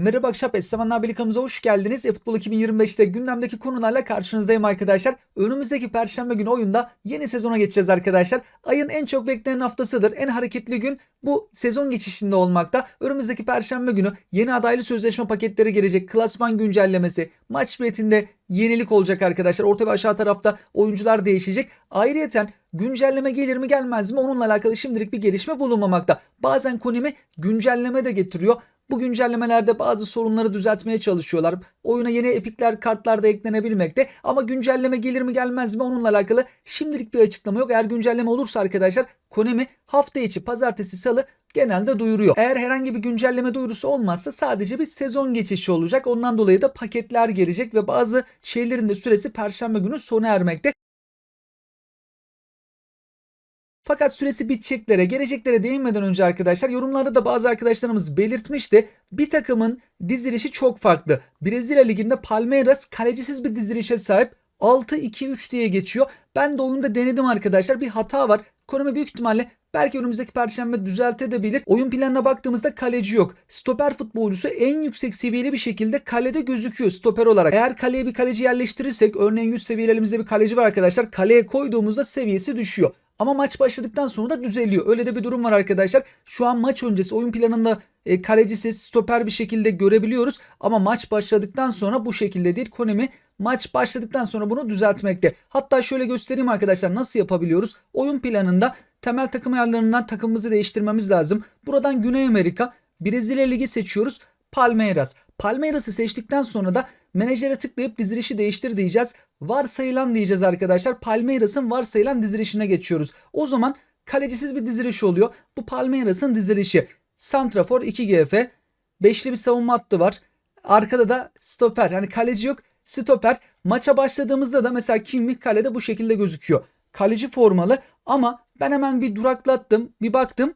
Merhaba Akşap Essemanlar Birliği'mize hoş geldiniz. eFootball 2025'te gündemdeki konularla karşınızdayım arkadaşlar. Önümüzdeki Perşembe günü oyunda yeni sezona geçeceğiz arkadaşlar. Ayın en çok beklenen haftasıdır. En hareketli gün bu sezon geçişinde olmakta. Önümüzdeki Perşembe günü yeni adaylı sözleşme paketleri gelecek. Klasman güncellemesi, maç biletinde yenilik olacak arkadaşlar. Orta ve aşağı tarafta oyuncular değişecek. Ayrıyeten güncelleme gelir mi gelmez mi onunla alakalı şimdilik bir gelişme bulunmamakta. Bazen Konami güncelleme de getiriyor. Bu güncellemelerde bazı sorunları düzeltmeye çalışıyorlar. Oyuna yeni epikler, kartlar da eklenebilmekte. Ama güncelleme gelir mi gelmez mi onunla alakalı şimdilik bir açıklama yok. Eğer güncelleme olursa arkadaşlar Konami hafta içi pazartesi salı genelde duyuruyor. Eğer herhangi bir güncelleme duyurusu olmazsa sadece bir sezon geçişi olacak. Ondan dolayı da paketler gelecek ve bazı şeylerin de süresi Perşembe günü sona ermekte. Fakat süresi biteceklere, geleceklere değinmeden önce arkadaşlar yorumlarda da bazı arkadaşlarımız belirtmişti. Bir takımın dizilişi çok farklı. Brezilya Ligi'nde Palmeiras kalecisiz bir dizilişe sahip. 6-2-3 diye geçiyor. Ben de oyunda denedim arkadaşlar. Bir hata var. Konumi büyük ihtimalle belki önümüzdeki perşembe düzeltebilir. Oyun planına baktığımızda kaleci yok. Stoper futbolcusu en yüksek seviyeli bir şekilde kalede gözüküyor stoper olarak. Eğer kaleye bir kaleci yerleştirirsek, örneğin 100 seviyelerimizde bir kaleci var arkadaşlar. Kaleye koyduğumuzda seviyesi düşüyor. Ama maç başladıktan sonra da düzeliyor. Öyle de bir durum var arkadaşlar. Şu an maç öncesi oyun planında kalecisiz stoper bir şekilde görebiliyoruz. Ama maç başladıktan sonra bu şekilde değil. Konami maç başladıktan sonra bunu düzeltmekte. Hatta şöyle göstereyim arkadaşlar nasıl yapabiliyoruz. Oyun planında temel takım ayarlarından takımımızı değiştirmemiz lazım. Buradan Güney Amerika, Brezilya Ligi seçiyoruz. Palmeiras. Palmeiras'ı seçtikten sonra da menajere tıklayıp dizilişi değiştir diyeceğiz. Varsayılan diyeceğiz arkadaşlar. Palmeiras'ın varsayılan dizilişine geçiyoruz. O zaman kalecisiz bir diziliş oluyor. Bu Palmeiras'ın dizilişi. Santrafor 2GF. Beşli bir savunma hattı var. Arkada da stoper. Yani kaleci yok. Stoper. Maça başladığımızda da mesela Kimmich kalede bu şekilde gözüküyor. Kaleci formalı ama ben hemen bir duraklattım. Bir baktım.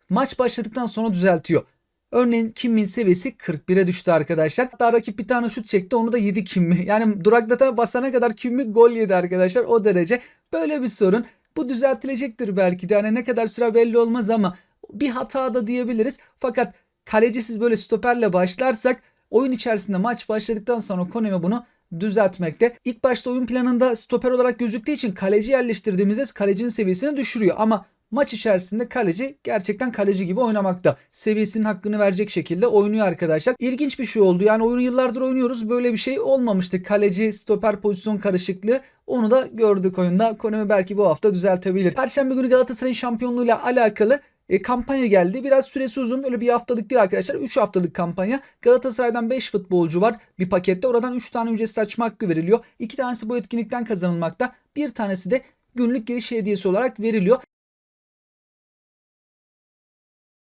Maç başladıktan sonra düzeltiyor. Örneğin Kimmich'in seviyesi 41'e düştü arkadaşlar. Hatta rakip bir tane şut çekti, onu da yedi Kimmich. Yani duraklata basana kadar Kimmich gol yedi arkadaşlar, o derece. Böyle bir sorun. Bu düzeltilecektir belki de. Yani ne kadar süre belli olmaz ama bir hata da diyebiliriz. Fakat kalecisiz böyle stoperle başlarsak oyun içerisinde maç başladıktan sonra Konami bunu düzeltmekte. İlk başta oyun planında stoper olarak gözüktüğü için kaleci yerleştirdiğimizde kalecinin seviyesini düşürüyor. Ama maç içerisinde kaleci gerçekten kaleci gibi oynamakta. Seviyesinin hakkını verecek şekilde oynuyor arkadaşlar. İlginç bir şey oldu. Yani oyunu yıllardır oynuyoruz. Böyle bir şey olmamıştı. Kaleci stoper pozisyon karışıklığı. Onu da gördük oyunda. Konami belki bu hafta düzeltebilir. Perşembe günü Galatasaray'ın şampiyonluğuyla alakalı kampanya geldi. Biraz süresi uzun. Öyle bir haftalık değil arkadaşlar. 3 haftalık kampanya. Galatasaray'dan 5 futbolcu var bir pakette. Oradan 3 tane ücretsiz açma hakkı veriliyor. 2 tanesi bu etkinlikten kazanılmakta. Bir tanesi de günlük giriş hediyesi olarak veriliyor.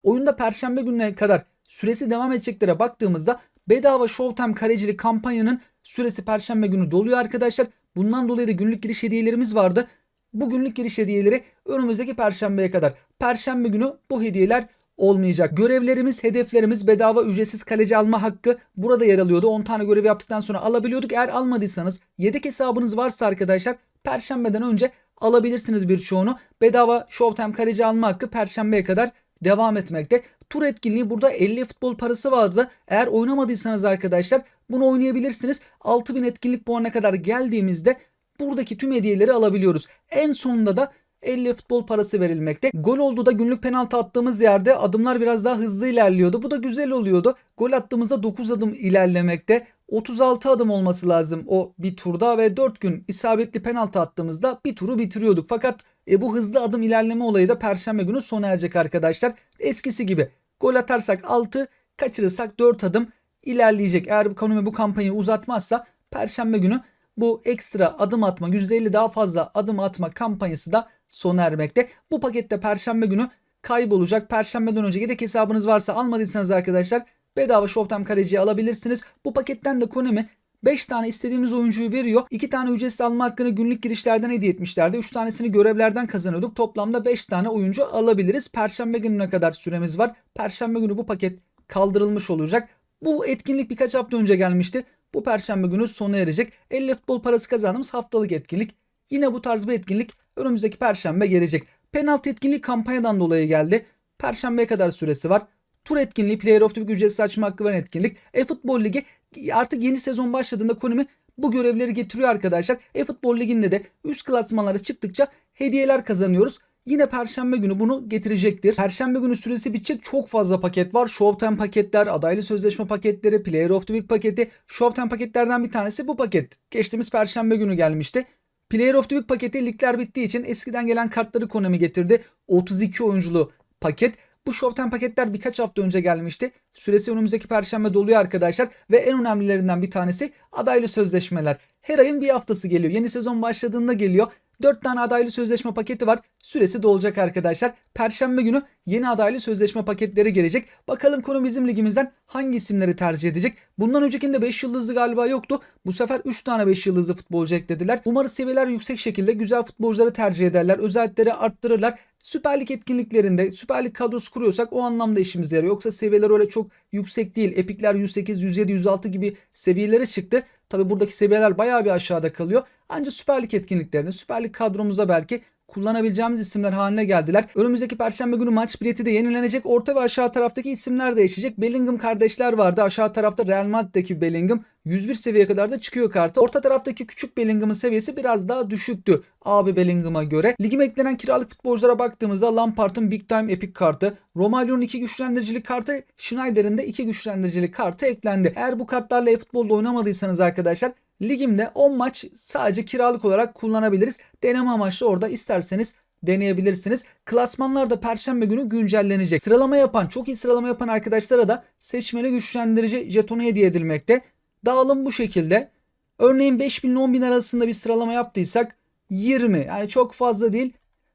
Oyunda Perşembe gününe kadar süresi devam edeceklere baktığımızda bedava Showtime kalecili kampanyanın süresi Perşembe günü doluyor arkadaşlar. Bundan dolayı da günlük giriş hediyelerimiz vardı. Bu günlük giriş hediyeleri önümüzdeki Perşembeye kadar. Perşembe günü bu hediyeler olmayacak. Görevlerimiz, hedeflerimiz bedava ücretsiz kaleci alma hakkı burada yer alıyordu. 10 tane görev yaptıktan sonra alabiliyorduk. Eğer almadıysanız yedek hesabınız varsa arkadaşlar Perşembeden önce alabilirsiniz birçoğunu. Bedava Showtime kaleci alma hakkı Perşembeye kadar devam etmekte. Tur etkinliği burada 50 futbol parası vardı. Eğer oynamadıysanız arkadaşlar bunu oynayabilirsiniz. 6000 etkinlik puanına kadar geldiğimizde buradaki tüm hediyeleri alabiliyoruz. En sonunda da 50 futbol parası verilmekte. Gol oldu da günlük penaltı attığımız yerde adımlar biraz daha hızlı ilerliyordu. Bu da güzel oluyordu. Gol attığımızda 9 adım ilerlemekte. 36 adım olması lazım o bir turda ve 4 gün isabetli penaltı attığımızda bir turu bitiriyorduk. Fakat bu hızlı adım ilerleme olayı da Perşembe günü sona erecek arkadaşlar. Eskisi gibi gol atarsak 6, kaçırırsak 4 adım ilerleyecek. Eğer Konami bu kampanyayı uzatmazsa Perşembe günü bu ekstra adım atma, %50 daha fazla adım atma kampanyası da sona ermekte. Bu pakette Perşembe günü kaybolacak. Perşembeden önce yedek hesabınız varsa almadıysanız arkadaşlar bedava Showtime kaleciyi alabilirsiniz. Bu paketten de Konami 5 tane istediğimiz oyuncuyu veriyor. 2 tane ücretsiz alma hakkını günlük girişlerden hediye etmişlerdi. 3 tanesini görevlerden kazanıyorduk. Toplamda 5 tane oyuncu alabiliriz. Perşembe gününe kadar süremiz var. Perşembe günü bu paket kaldırılmış olacak. Bu etkinlik birkaç hafta önce gelmişti. Bu Perşembe günü sona erecek. 50 futbol parası kazandığımız haftalık etkinlik. Yine bu tarz bir etkinlik önümüzdeki Perşembe gelecek. Penaltı etkinlik kampanyadan dolayı geldi. Perşembeye kadar süresi var. Tur etkinliği, Player of the Week ücretsiz açma hakkı veren etkinlik. eFootball Ligi artık yeni sezon başladığında Konami bu görevleri getiriyor arkadaşlar. eFootball Ligi'nde de üst klasmanlara çıktıkça hediyeler kazanıyoruz. Yine Perşembe günü bunu getirecektir. Perşembe günü süresi bitecek, çok fazla paket var. Showtime paketler, adaylı sözleşme paketleri, Player of the Week paketi. Showtime paketlerden bir tanesi bu paket. Geçtiğimiz Perşembe günü gelmişti. Player of the Week paketi ligler bittiği için eskiden gelen kartları Konami getirdi. 32 oyunculu paket. Bu Showtime paketler birkaç hafta önce gelmişti. Süresi önümüzdeki Perşembe doluyor arkadaşlar. Ve en önemlilerinden bir tanesi adaylı sözleşmeler. Her ayın bir haftası geliyor. Yeni sezon başladığında geliyor. 4 tane adaylı sözleşme paketi var. Süresi dolacak arkadaşlar. Perşembe günü yeni adaylı sözleşme paketleri gelecek. Bakalım Konami bizim ligimizden hangi isimleri tercih edecek? Bundan öncekinde 5 yıldızlı galiba yoktu. Bu sefer 3 tane 5 yıldızlı futbolcu eklediler. Umarız seviyeler yüksek şekilde güzel futbolcuları tercih ederler. Özellikleri arttırırlar. Süper Lig etkinliklerinde Süper Lig kadrosu kuruyorsak o anlamda işimize yarıyor. Yoksa seviyeler öyle çok yüksek değil. Epikler 108, 107, 106 gibi seviyelere çıktı. Tabi buradaki seviyeler bayağı bir aşağıda kalıyor. Ancak Süper Lig etkinliklerinde, Süper Lig kadromuzda belki kullanabileceğimiz isimler haline geldiler. Önümüzdeki Perşembe günü maç bileti de yenilenecek. Orta ve aşağı taraftaki isimler değişecek. Bellingham kardeşler vardı. Aşağı tarafta Real Madrid'deki Bellingham 101 seviyeye kadar da çıkıyor kartı. Orta taraftaki küçük Bellingham'ın seviyesi biraz daha düşüktü abi Bellingham'a göre. Ligime eklenen kiralık futbolculara baktığımızda Lampard'ın Big Time Epic kartı, Romaglio'nun 2 güçlendiricilik kartı, Schneider'in de 2 güçlendiricilik kartı eklendi. Eğer bu kartlarla e-futbolda oynamadıysanız arkadaşlar ligimde 10 maç sadece kiralık olarak kullanabiliriz. Deneme amaçlı orada isterseniz deneyebilirsiniz. Klasmanlar da Perşembe günü güncellenecek. Sıralama yapan, çok iyi sıralama yapan arkadaşlara da seçmeli güçlendirici jetonu hediye edilmekte. Dağılım bu şekilde. Örneğin 5.000 ile 10.000 arasında bir sıralama yaptıysak 20, yani çok fazla değil.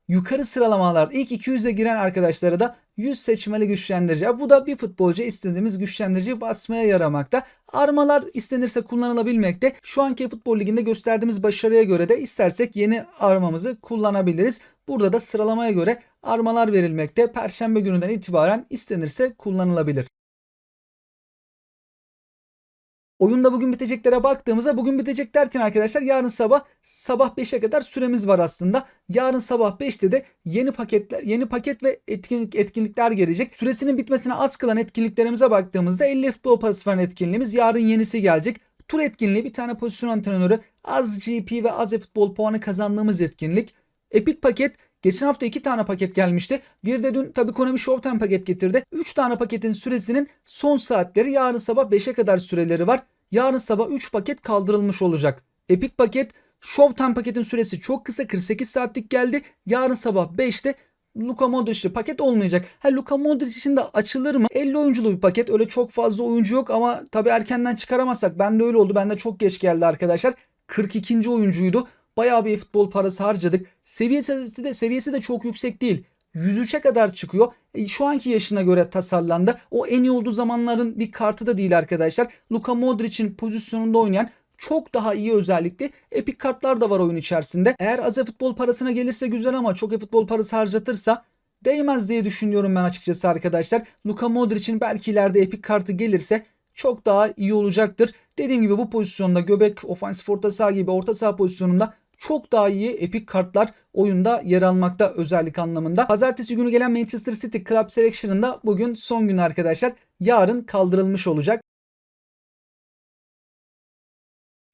Yukarı sıralamalar ilk 200'e giren arkadaşlara da 100 seçmeli güçlendirici. Bu da bir futbolcu istediğimiz güçlendiriciyi basmaya yaramakta. Armalar istenirse kullanılabilmekte. Şu anki futbol liginde gösterdiğimiz başarıya göre de istersek yeni armamızı kullanabiliriz. Burada da sıralamaya göre armalar verilmekte. Perşembe gününden itibaren istenirse kullanılabilir. Oyunda bugün biteceklere baktığımızda bugün bitecek derken arkadaşlar yarın sabah 5'e kadar süremiz var aslında. Yarın sabah 5'te de yeni paket ve etkinlikler gelecek. Süresinin bitmesine az kalan etkinliklerimize baktığımızda 50 futbol parası veren etkinliğimiz, yarın yenisi gelecek. Tur etkinliği, bir tane pozisyon antrenörü, az GP ve az futbol puanı kazandığımız etkinlik. Epic paket, geçen hafta 2 tane paket gelmişti. Bir de dün tabii Konami Showtime paket getirdi. 3 tane paketin süresinin son saatleri, yarın sabah 5'e kadar süreleri var. Yarın sabah 3 paket kaldırılmış olacak. Epic paket, Showtime paketin süresi çok kısa, 48 saatlik geldi. Yarın sabah 5'te Luka Modric'li paket olmayacak. Luka Modric için de açılır mı? 50 oyunculu bir paket. Öyle çok fazla oyuncu yok ama tabii erkenden çıkaramazsak. Bende öyle oldu. Bende çok geç geldi arkadaşlar. 42. oyuncuydu. Bayağı bir futbol parası harcadık. Seviyesi de çok yüksek değil. 103'e kadar çıkıyor. Şu anki yaşına göre tasarlandı. O en iyi olduğu zamanların bir kartı da değil arkadaşlar. Luka Modric'in pozisyonunda oynayan çok daha iyi özellikle epik kartlar da var oyun içerisinde. Eğer az futbol parasına gelirse güzel ama çok futbol parası harcatırsa değmez diye düşünüyorum ben açıkçası arkadaşlar. Luka Modric'in belki ileride epik kartı gelirse çok daha iyi olacaktır. Dediğim gibi bu pozisyonda göbek, ofansif orta saha gibi orta saha pozisyonunda çok daha iyi epik kartlar oyunda yer almakta özellik anlamında. Pazartesi günü gelen Manchester City Club Selection'ında bugün son gün arkadaşlar. Yarın kaldırılmış olacak.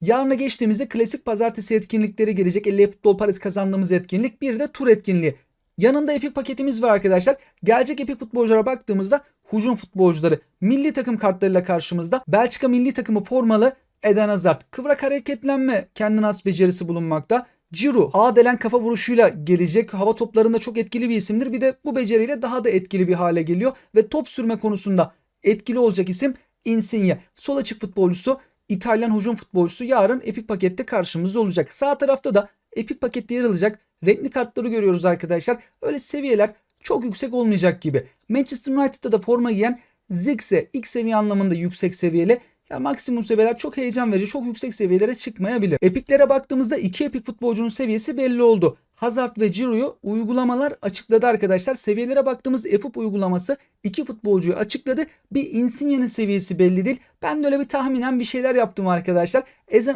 Yarına geçtiğimizde klasik pazartesi etkinlikleri gelecek. 50 futbol parası kazandığımız etkinlik. Bir de tur etkinliği. Yanında epik paketimiz var arkadaşlar. Gelecek epik futbolculara baktığımızda hücum futbolcuları milli takım kartlarıyla karşımızda. Belçika milli takımı formalı Eden Hazard. Kıvrak hareketlenme kendine has becerisi bulunmakta. Giroud A delen kafa vuruşuyla gelecek. Hava toplarında çok etkili bir isimdir. Bir de bu beceriyle daha da etkili bir hale geliyor. Ve top sürme konusunda etkili olacak isim Insigne. Sol açık futbolcusu, İtalyan hücum futbolcusu yarın epik pakette karşımızda olacak. Sağ tarafta da epik pakette yer alacak renkli kartları görüyoruz arkadaşlar. Öyle seviyeler çok yüksek olmayacak gibi. Manchester United'da da forma giyen Zirkzee ilk seviye anlamında yüksek seviyeli. Ya maksimum seviyeler çok heyecan verici, çok yüksek seviyelere çıkmayabilir. Epiklere baktığımızda iki epik futbolcunun seviyesi belli oldu. Hazard ve Giroud'u uygulamalar açıkladı arkadaşlar. Seviyelere baktığımız EFUP uygulaması iki futbolcuyu açıkladı. Bir Insigne'nin seviyesi belli değil. Ben de öyle bir tahminen bir şeyler yaptım arkadaşlar.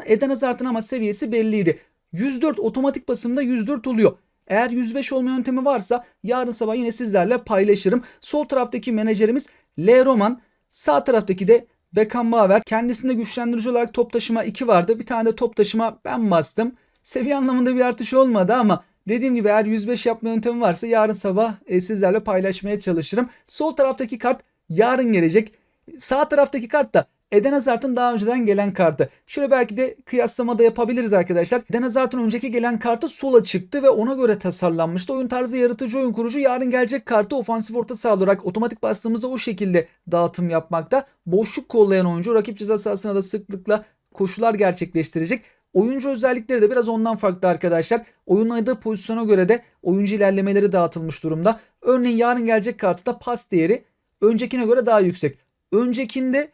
Eden Hazard'ın ama seviyesi belliydi. 104 otomatik basımda 104 oluyor. Eğer 105 olma yöntemi varsa yarın sabah yine sizlerle paylaşırım. Sol taraftaki menajerimiz L. Roman. Sağ taraftaki de Beckenbauer. Kendisinde güçlendirici olarak top taşıma 2 vardı. Bir tane de top taşıma ben bastım. Seviye anlamında bir artış olmadı ama dediğim gibi eğer 105 yapma yöntemi varsa yarın sabah sizlerle paylaşmaya çalışırım. Sol taraftaki kart yarın gelecek. Sağ taraftaki kart da Eden Hazard'ın daha önceden gelen kartı. Şöyle belki de kıyaslama da yapabiliriz arkadaşlar. Eden Hazard'ın önceki gelen kartı sola çıktı ve ona göre tasarlanmıştı. Oyun tarzı yaratıcı oyun kurucu. Yarın gelecek kartı ofansif orta saha olarak otomatik bastığımızda o şekilde dağıtım yapmakta. Boşluk kollayan oyuncu rakip ceza sahasına da sıklıkla koşular gerçekleştirecek. Oyuncu özellikleri de biraz ondan farklı arkadaşlar. Oynadığı pozisyona göre de oyuncu ilerlemeleri dağıtılmış durumda. Örneğin yarın gelecek kartı da pas değeri öncekine göre daha yüksek. Öncekinde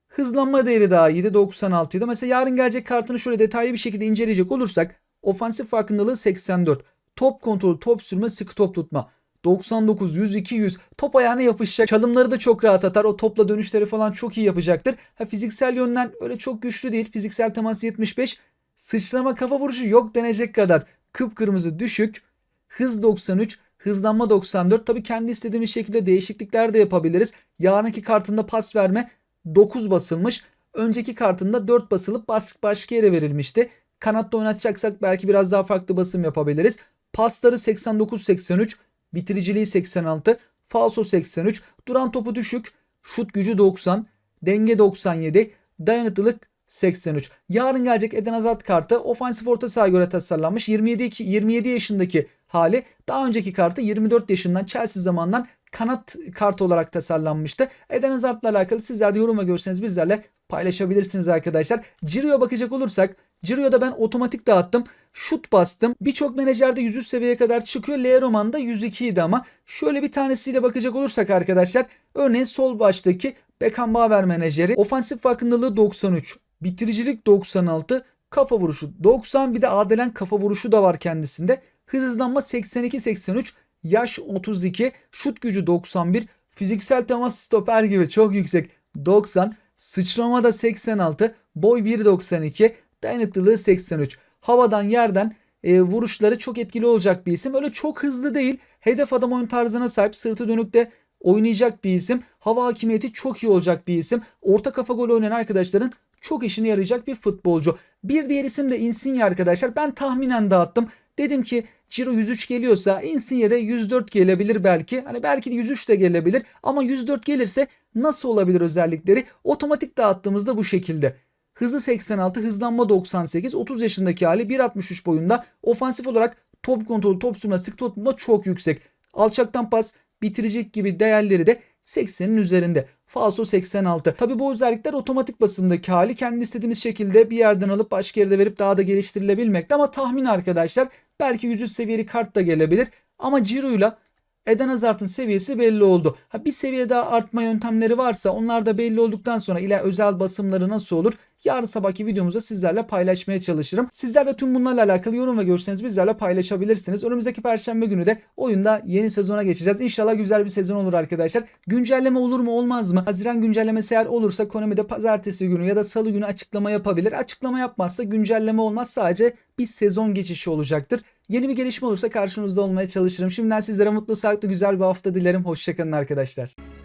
hızlanma değeri daha iyiydi, 96'ydı. Mesela yarın gelecek kartını şöyle detaylı bir şekilde inceleyecek olursak ofansif farkındalığı 84. Top kontrolü, top sürme, sıkı top tutma. 99, 102, 100. Top ayağına yapışacak. Çalımları da çok rahat atar. O topla dönüşleri falan çok iyi yapacaktır. Fiziksel yönden öyle çok güçlü değil. Fiziksel temas 75. Sıçrama, kafa vuruşu yok denecek kadar. Kıpkırmızı, düşük. Hız 93. Hızlanma 94. Tabii kendi istediğimiz şekilde değişiklikler de yapabiliriz. Yarınki kartında pas verme 9 basılmış. Önceki kartında 4 basılıp başka yere verilmişti. Kanatta oynatacaksak belki biraz daha farklı basım yapabiliriz. Pasları 89-83. Bitiriciliği 86. Falso 83. Duran topu düşük. Şut gücü 90. Denge 97. Dayanıklılık 83. Yarın gelecek Eden Hazard kartı ofansif orta sahaya göre tasarlanmış. 27 yaşındaki hali. Daha önceki kartı 24 yaşından Chelsea zamandan kanat kartı olarak tasarlanmıştı. Eden Hazard'la alakalı sizler de yorum ve görüşlerinizi bizlerle paylaşabilirsiniz arkadaşlar. Ciro'ya bakacak olursak Ciro'ya ben otomatik dağıttım. Şut bastım. Birçok menajerde 103 seviyeye kadar çıkıyor. L Roman'da 102 idi ama şöyle bir tanesiyle bakacak olursak arkadaşlar örneğin sol baştaki Beckenbauer menajeri ofansif farkındalığı 93. Bitiricilik 96. Kafa vuruşu 90. Bir de adelen kafa vuruşu da var kendisinde. Hızlanma 82-83. Yaş 32. Şut gücü 91. Fiziksel temas stoper gibi çok yüksek 90. Sıçrama da 86. Boy 1.92. Dayanıklılığı 83. Havadan yerden vuruşları çok etkili olacak bir isim. Öyle çok hızlı değil. Hedef adam oyun tarzına sahip. Sırtı dönükte oynayacak bir isim. Hava hakimiyeti çok iyi olacak bir isim. Orta kafa golü oynayan arkadaşların çok işine yarayacak bir futbolcu. Bir diğer isim de Insigne arkadaşlar. Ben tahminen dağıttım. Dedim ki Ciro 103 geliyorsa Insigne de 104 gelebilir belki. Hani belki de 103 de gelebilir. Ama 104 gelirse nasıl olabilir özellikleri? Otomatik dağıttığımızda bu şekilde. Hızı 86, hızlanma 98, 30 yaşındaki hali 1.63 boyunda. Ofansif olarak top kontrolü, top sürme, sık tutma çok yüksek. Alçaktan pas, bitirecek gibi değerleri de 80'in üzerinde. Falso 86. Tabi bu özellikler otomatik basımdaki hali kendi istediğimiz şekilde bir yerden alıp başka yerde verip daha da geliştirilebilmekte. Ama tahmin arkadaşlar belki 100 seviyeli kart da gelebilir. Ama Ciro'yla Eden Hazard'ın seviyesi belli oldu. Bir seviye daha artma yöntemleri varsa onlar da belli olduktan sonra ile özel basımları nasıl olur? Yarın sabahki videomuzda sizlerle paylaşmaya çalışırım. Sizler de tüm bunlarla alakalı yorum ve görüşlerinizi bizlerle paylaşabilirsiniz. Önümüzdeki perşembe günü de oyunda yeni sezona geçeceğiz. İnşallah güzel bir sezon olur arkadaşlar. Güncelleme olur mu olmaz mı? Haziran güncellemesi eğer olursa Konami de pazartesi günü ya da salı günü açıklama yapabilir. Açıklama yapmazsa güncelleme olmaz, sadece bir sezon geçişi olacaktır. Yeni bir gelişme olursa karşınızda olmaya çalışırım. Şimdiden sizlere mutlu, sağlıklı, güzel bir hafta dilerim. Hoşçakalın arkadaşlar.